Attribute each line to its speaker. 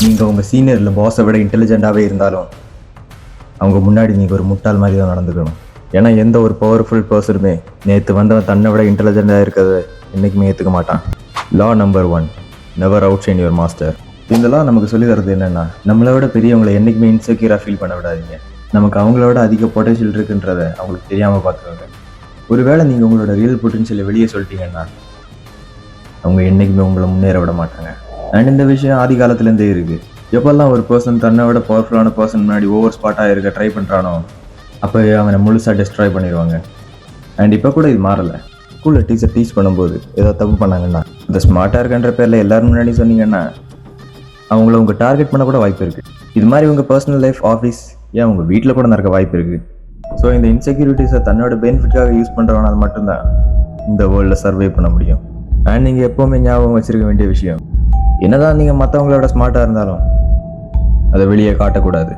Speaker 1: நீங்கள் உங்கள் சீனியரில் பாஸை விட இன்டெலிஜென்ட்டாகவே இருந்தாலும் அவங்க முன்னாடி நீங்கள் ஒரு முட்டாள் மாதிரி தான் நடந்துக்கணும். ஏன்னா எந்த ஒரு பவர்ஃபுல் பர்சனுமே நேற்று வந்தவன் தன்னை விட இன்டெலிஜென்ட்டாக இருக்கிறத என்றைக்குமே ஏற்றுக்க மாட்டான். லா number 1, never out shine your master. இந்த லா நமக்கு சொல்லி தரது என்னென்னா, நம்மளை விட பெரியவங்களை என்றைக்குமே இன்செக்யூராக ஃபீல் பண்ண விடாதீங்க. நமக்கு அவங்கள விட அதிக பொட்டன்ஷியல் இருக்குன்றதை அவங்களுக்கு தெரியாமல் பார்த்துக்கோங்க. ஒருவேளை நீங்கள் உங்களோட ரியல் பொட்டன்ஷியலை வெளியே சொல்லிட்டீங்கன்னா அவங்க என்றைக்குமே உங்களை முன்னேற விட மாட்டாங்க. அண்ட் இந்த விஷயம் ஆதி காலத்துலேருந்தே இருக்குது. எப்போல்லாம் ஒரு பர்சன் தன்னை விட பவர்ஃபுல்லான பர்சன் முன்னாடி ஓவர் ஸ்பாட்டாக இருக்க ட்ரை பண்ணுறானோ அப்போ அவனை முழுசாக டிஸ்ட்ராய் பண்ணிடுவாங்க. அண்ட் இப்போ கூட இது மாறலை. ஸ்கூலில் டீச்சர் டீச் பண்ணும்போது ஏதோ தப்பு பண்ணாங்கன்னா இந்த ஸ்மார்ட்டாக இருக்குன்ற பேரில் எல்லோரும் முன்னாடி சொன்னீங்கன்னா அவங்கள உங்கள் டார்கெட் பண்ண கூட வாய்ப்பு இருக்குது. இது மாதிரி உங்கள் பர்சனல் லைஃப், ஆஃபீஸ், ஏன் உங்கள் வீட்டில் கூட நடக்க வாய்ப்பு இருக்குது. ஸோ இந்த இன்செக்யூரிட்டிஸை தன்னோட பெனிஃபிட்டாக யூஸ் பண்ணுறவனால் மட்டும்தான் இந்த வேர்ல்டில் சர்வே பண்ண முடியும். அண்ட் நீங்கள் எப்போவுமே ஞாபகம் வச்சுருக்க வேண்டிய விஷயம், என்னதான் நீங்கள் மற்றவங்களோட ஸ்மார்ட்டாக இருந்தாலும் அதை வெளியே காட்டக்கூடாது.